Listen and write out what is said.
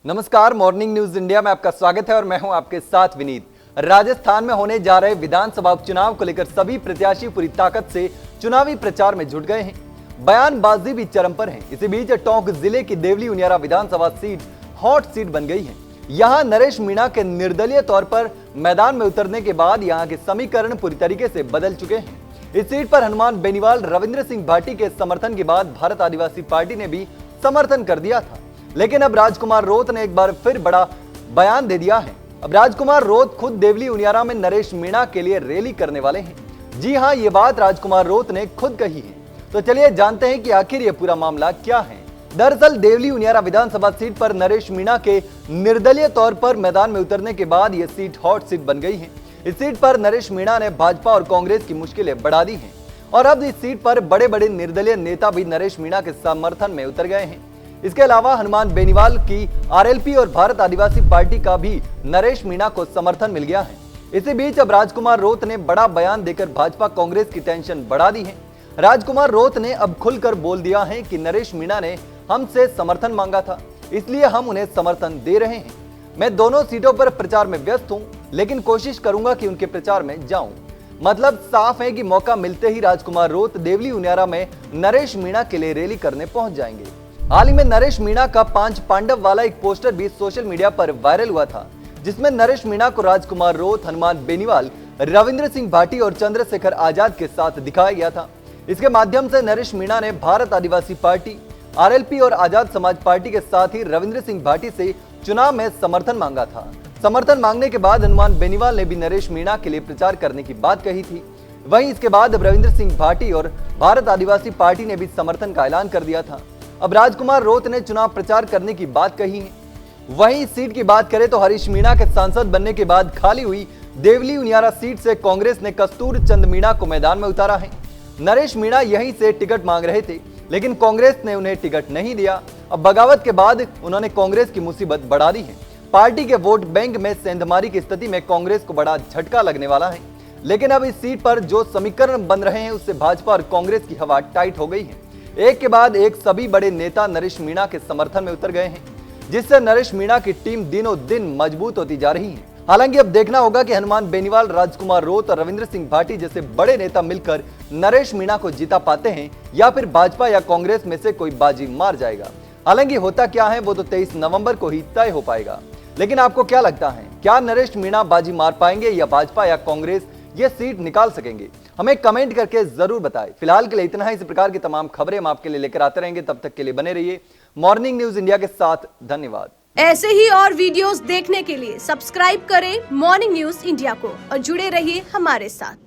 नमस्कार, morning news India में आपका स्वागत है और मैं हूं आपके साथ विनीत। राजस्थान में होने जा रहे विधानसभा उपचुनाव को लेकर सभी प्रत्याशी पूरी ताकत से चुनावी प्रचार में जुट गए हैं। बयानबाजी भी चरम पर है। इसी बीच टोंक जिले की देवली उनियारा विधानसभा सीट हॉट सीट बन गई है। यहाँ नरेश मीणा के निर्दलीय तौर पर मैदान में उतरने के बाद यहाँ के समीकरण पूरी तरीके से बदल चुके हैं। इस सीट पर हनुमान बेनीवाल रविंद्र सिंह भाटी के समर्थन के बाद भारत आदिवासी पार्टी ने भी समर्थन कर दिया था, लेकिन अब राजकुमार रोत ने एक बार फिर बड़ा बयान दे दिया है। अब राजकुमार रोत खुद देवली उनियारा में नरेश मीणा के लिए रैली करने वाले हैं। जी हां, ये बात राजकुमार रोत ने खुद कही है। तो चलिए जानते हैं कि आखिर ये पूरा मामला क्या है। दरअसल देवली उनियारा विधानसभा सीट पर नरेश मीणा के निर्दलीय तौर पर मैदान में उतरने के बाद यह सीट हॉट सीट बन गई है। इस सीट पर नरेश मीणा ने भाजपा और कांग्रेस की मुश्किलें बढ़ा दी हैं और अब इस सीट पर बड़े बड़े निर्दलीय नेता भी नरेश मीणा के समर्थन में उतर गए हैं। इसके अलावा हनुमान बेनीवाल की आरएलपी और भारत आदिवासी पार्टी का भी नरेश मीणा को समर्थन मिल गया है। इसी बीच अब राजकुमार रोत ने बड़ा बयान देकर भाजपा कांग्रेस की टेंशन बढ़ा दी है। राजकुमार रोत ने अब खुलकर बोल दिया है कि नरेश मीणा ने हमसे समर्थन मांगा था, इसलिए हम उन्हें समर्थन दे रहे हैं। मैं दोनों सीटों पर प्रचार में व्यस्त हूं, लेकिन कोशिश करूंगा कि उनके प्रचार में जाऊं। मतलब साफ है कि मौका मिलते ही राजकुमार रोत देवली उनियारा में नरेश मीणा के लिए रैली करने पहुंच जाएंगे। हाल ही में नरेश मीणा का 5 पांडव वाला एक पोस्टर भी सोशल मीडिया पर वायरल हुआ था, जिसमें नरेश मीणा को राजकुमार रोत, हनुमान बेनीवाल, रविंद्र सिंह भाटी और चंद्रशेखर आजाद के साथ दिखाया गया था। इसके माध्यम से नरेश मीणा ने भारत आदिवासी पार्टी, आरएलपी और आजाद समाज पार्टी के साथ ही रविंद्र सिंह भाटी से चुनाव में समर्थन मांगा था। समर्थन मांगने के बाद हनुमान बेनीवाल ने भी नरेश मीणा के लिए प्रचार करने की बात कही थी। वहीं इसके बाद रविंद्र सिंह भाटी और भारत आदिवासी पार्टी ने भी समर्थन का ऐलान कर दिया था। अब राजकुमार रोत ने चुनाव प्रचार करने की बात कही है। वहीं इस सीट की बात करें तो हरीश मीणा के सांसद बनने के बाद खाली हुई देवली उनियारा सीट से कांग्रेस ने कस्तूर चंद मीणा को मैदान में उतारा है। नरेश मीणा यहीं से टिकट मांग रहे थे, लेकिन कांग्रेस ने उन्हें टिकट नहीं दिया। अब बगावत के बाद उन्होंने कांग्रेस की मुसीबत बढ़ा दी है। पार्टी के वोट बैंक में सेंधमारी की स्थिति में कांग्रेस को बड़ा झटका लगने वाला है। लेकिन अब इस सीट पर जो समीकरण बन रहे हैं, उससे भाजपा और कांग्रेस की हवा टाइट हो गई है। एक के बाद एक सभी बड़े नेता नरेश मीणा के समर्थन में उतर गए हैं, जिससे नरेश मीणा की टीम दिनों दिन मजबूत होती जा रही है। हालांकि अब देखना होगा कि हनुमान बेनीवाल, राजकुमार रोत और रविंद्र सिंह भाटी जैसे बड़े नेता मिलकर नरेश मीणा को जिता पाते हैं या फिर भाजपा या कांग्रेस में से कोई बाजी मार जाएगा। हालांकि होता क्या है वो तो 23 नवंबर को ही तय हो पाएगा। लेकिन आपको क्या लगता है, क्या नरेश मीणा बाजी मार पाएंगे या भाजपा या कांग्रेस ये सीट निकाल सकेंगे? हमें कमेंट करके जरूर बताएं। फिलहाल के लिए इतना ही। इस प्रकार की तमाम खबरें हम आपके लिए लेकर आते रहेंगे। तब तक के लिए बने रहिए मॉर्निंग न्यूज इंडिया के साथ। धन्यवाद। ऐसे ही और वीडियोस देखने के लिए सब्सक्राइब करें मॉर्निंग न्यूज इंडिया को और जुड़े रहिए हमारे साथ।